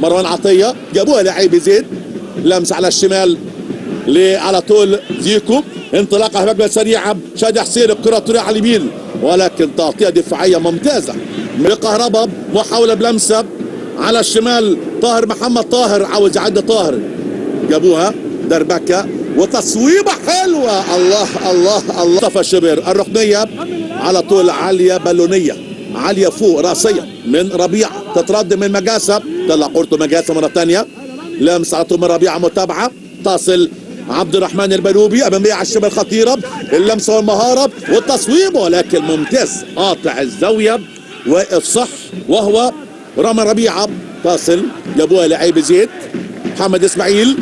مروان عطية جابوها لعيب زيد، لمس على الشمال على طول زيكو، انطلاقه هجمه سريعه، شادي حسين الكره طريقه على اليمين ولكن تغطيه دفاعيه ممتازه من كهربا، محاوله بلمسه على الشمال، طاهر محمد طاهر عاوز يعدي طاهر، جابوها دربكه وتصويبه حلوه، الله الله الله، مصطفى شبر الركنيه على طول عاليه بالونيه، عاليه فوق راسيه من ربيعه، تترد من مجاسه، طلع قرطه مجاسه مره ثانيه، لمس على طول من ربيعه، متابعه تصل عبد الرحمن البنوبي اماميه على الشمال خطيره، اللمسه والمهاره والتصويب ولكن ممتاز، قاطع الزاويه، واقف صح وهو رامي ربيعه، تصل جابوها لعيب زيد، محمد اسماعيل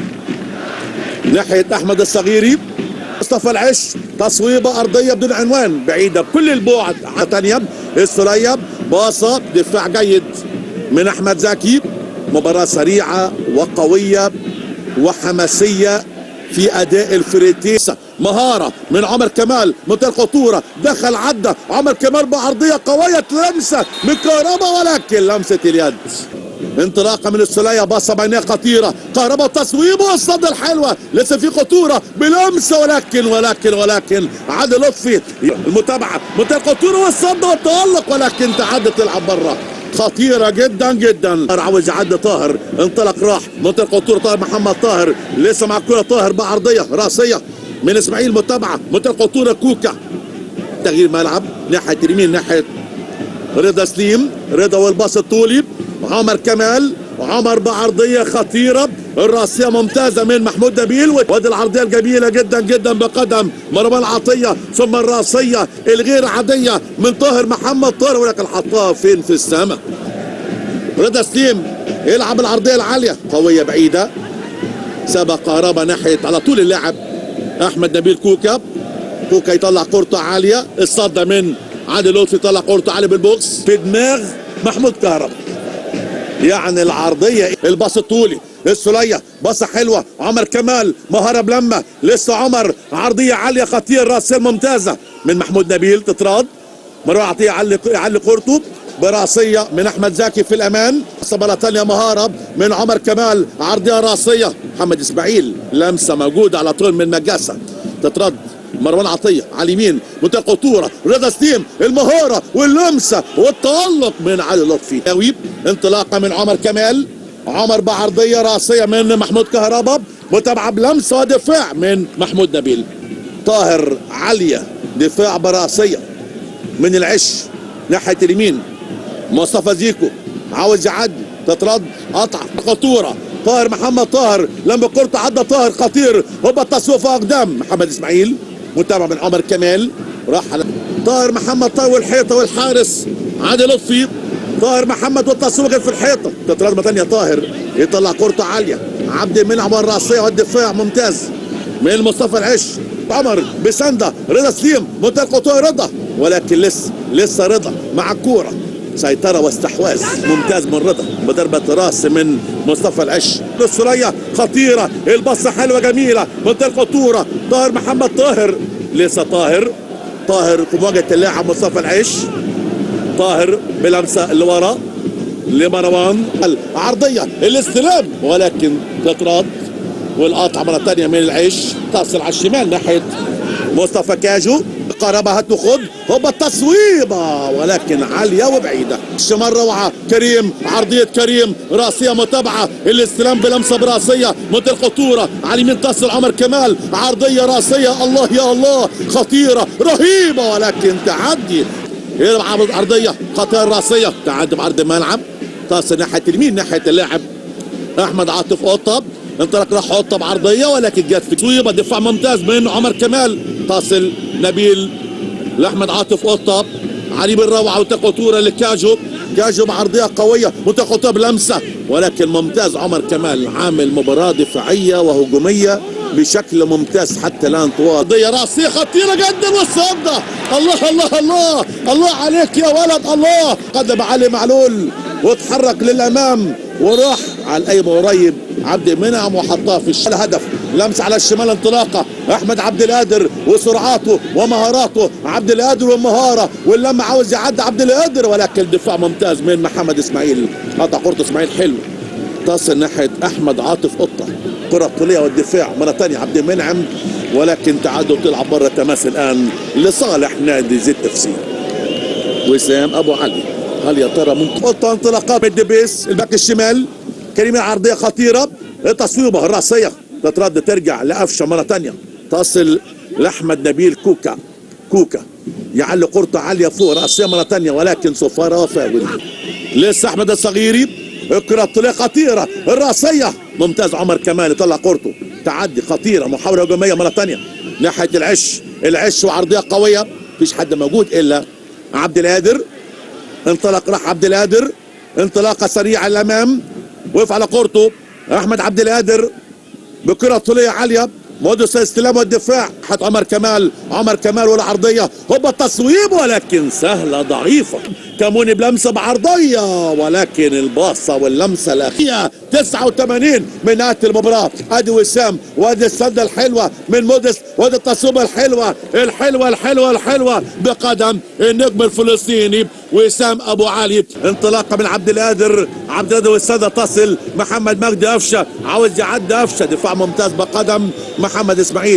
ناحيه احمد الصغيري، مصطفى العش، تصويبه ارضيه بدون عنوان بعيده بكل البعد، على ثانيه السريه، باصه دفاع جيد من احمد زكي، مباراه سريعه وقويه وحماسيه في اداء الفريقين، مهاره من عمر كمال، منتهى الخطوره، دخل عدى عمر كمال بعرضيه قويه، لمسه من كهربا ولكن لمسه اليد، انطلاقه من السوليه، باصه بينيه خطيره، كهربا تصويبه والصدى الحلوه، لسه في خطوره بلمسه ولكن عادل لطفي المتابعه، منتهى الخطوره والصدى والتالق ولكن تعدي تلعب بره، خطيرة جدا جدا، عاوز يعدي طاهر، انطلق راح منطقة الخطورة، طاهر محمد طاهر لسه مع الكرة، طاهر بعرضية راسية من اسماعيل، متابعة منطقة الخطورة، كوكا تغيير ملعب ناحية اليمين، ناحية رضا سليم، رضا والباص الطولي، عمر كمال، عمر بعرضية خطيرة، الراسية ممتازة من محمود نبيل، وادي العرضية الجميلة جدا جدا بقدم مروان عطية، ثم الراسية الغير عادية من طاهر محمد طاهر ولكن حطها فين؟ في السماء. رضا سليم يلعب العرضية العالية قوية بعيدة، سبق كهربا ناحية على طول اللاعب احمد نبيل، كوكا يطلع كورته عالية، الصدى من عادل لطفي، يطلع كورته عالية بالبوكس في دماغ محمود كهربا، يعني العرضيه، الباص الطولي السوليه، باصه حلوه، عمر كمال مهاره بلمه، لسه عمر عرضيه عاليه خطيره، راسيه ممتازه من محمود نبيل، تتراد مروان عطيه يعلي كورته براسيه من احمد زكي في الامان، مره ثانيه مهاره من عمر كمال، عرضيه راسيه، محمد اسماعيل لمسه موجوده على طول من مجاسه، تترد مروان عطيه على اليمين، منتهى الخطوره، رضا سليم المهاره واللمسه والتالق من علي لطفي، انطلاقه من عمر كمال، عمر بعرضيه راسيه من محمود كهربا، متابعه بلمسه ودفاع من محمود نبيل، طاهر عاليه، دفاع براسيه من العش ناحيه اليمين، مصطفى زيكو عاوز يعدي، تترد قطع خطوره، طاهر محمد طاهر لما كورته عدى طاهر خطير، هوبا التصويف اقدام محمد اسماعيل، متابعه من عمر كمال، راح على طاهر محمد طاهر والحيطه والحارس عادل لطفي، طاهر محمد والتصوير في الحيطه، تترد مره ثانيه، طاهر يطلع كورته عاليه، عبد المنعم والراسيه والدفاع ممتاز من مصطفى العش، عمر بسنده، رضا سليم منتهى الخطوره، رضا ولكن لسه رضا مع الكوره، سيطرة واستحواذ ممتاز من رضا بضربة راس من مصطفى العش، السرية خطيرة، البصة حلوة جميلة، منتهى الخطورة، طاهر محمد طاهر، لسه طاهر في مواجهة اللاعب مصطفى العش، طاهر بلمسة اللي ورا لمروان، عرضية الاستلام ولكن تترد، والقطع مرة ثانية من العش، تصل على الشمال ناحية مصطفى كاجو، قربها تخد، هوبا التصويبه ولكن عاليه وبعيده، شمال روعه، كريم عرضيه كريم راسيه، متابعه الاستلام بلمسه براسيه، منتهى الخطوره على اليمين، تصل عمر كمال، عرضيه راسيه، الله يا الله، خطيره رهيبه ولكن تعدي، يلعب عرضيه خطيره راسيه، تعدي بعرض الملعب، تصل ناحيه اليمين ناحيه اللاعب احمد عاطف قطب، انطلق راح قطب عرضيه ولكن جت في تصويبه، دفاع ممتاز من عمر كمال، تصل نبيل لاحمد عاطف قطب، علي بالروعه وتقطوره لكاجو، كاجو بعرضيه قويه، متقطه بلمسه ولكن ممتاز، عمر كمال عامل مباراه دفاعيه وهجوميه بشكل ممتاز حتى الان، طوال عرضيه راسيه خطيره جدا والصده، الله الله الله الله عليك يا ولد، الله قدم علي معلول وتحرك للامام وراح على الايمن قريب عبد المنعم وحطها في الهدف، لمس على الشمال، انطلاقه احمد عبد القادر وسرعاته ومهاراته، عبد القادر والمهاره واللمه، عاوز يعدي عبد القادر ولكن دفاع ممتاز من محمد اسماعيل، قطع كورته اسماعيل حلو، تصل ناحيه احمد عاطف قطه، كره طوليه والدفاع مره ثانيه عبد المنعم، ولكن تعادل تلعب بره التماس الان لصالح نادي زد اف سي. وسام ابو علي، هل يا ترى ممكن قطه انطلاقات بالدبيس الباك الشمال، كلمه عرضيه خطيره، تصويبه الراسيه تترد ترجع لقفشه مره ثانيه، تصل لاحمد نبيل كوكا يعلق كرة عالية فوق رأسية مرة ثانية، ولكن صفارة فاول. لسه أحمد الصغيري، الكرة الطولية خطيرة الرأسية ممتاز، عمر كمال يطلع كورته، تعدي خطيرة، محاولة هجومية مرة ثانية ناحية العش وعرضية قوية، مفيش حد موجود إلا عبد القادر، انطلق راح عبد القادر، انطلاقة سريعة للأمام، وقف على كورته أحمد عبد القادر بكرة طولية عالية، مودس الاستلام والدفاع، حط عمر كمال والعرضيه، هوبا التصويب ولكن سهله ضعيفه، كاموني بلمسه بعرضيه، ولكن الباصه واللمسه الاخيره 89 من نهايه المباراه. ادي وسام وادي السده الحلوه من مودس وادي التصويبه الحلوه بقدم النجم الفلسطيني وسام ابو علي، انطلاقه من عبد القادر والسده تصل محمد مجدي قفشه، عاوز يعدي قفشه، دفاع ممتاز بقدم محمد اسماعيل.